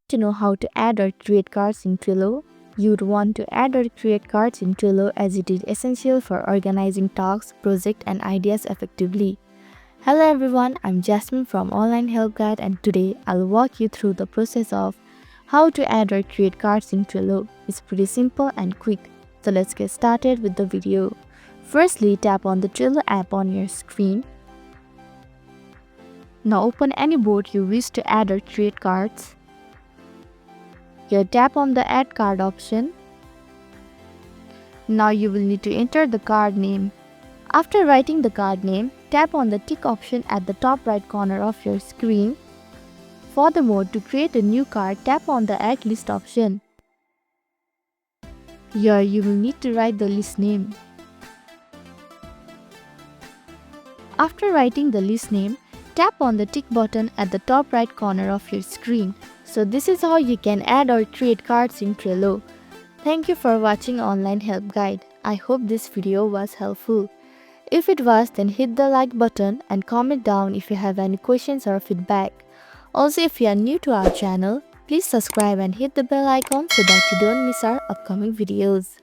to know how to add or create cards in Trello? You'd want to add or create cards in Trello as it is essential for organizing tasks, projects, and ideas effectively. Hello everyone, I'm Jasmine from Online Help Guide, and today I'll walk you through the process of how to add or create cards in Trello. It's pretty simple and quick, so let's get started with the video. Firstly, tap on the Trello app on your screen. Now open any board you wish to add or create cards. Here, tap on the Add Card option. Now you will need to enter the card name. After writing the card name, tap on the tick option at the top right corner of your screen. Furthermore, to create a new card, tap on the Add List option. Here you will need to write the list name. After writing the list name, tap on the tick button at the top right corner of your screen. So this is how you can add or create cards in Trello. Thank you for watching Online Help Guide. I hope this video was helpful. If it was, then hit the like button and comment down if you have any questions or feedback. Also, if you are new to our channel, please subscribe and hit the bell icon so that you don't miss our upcoming videos.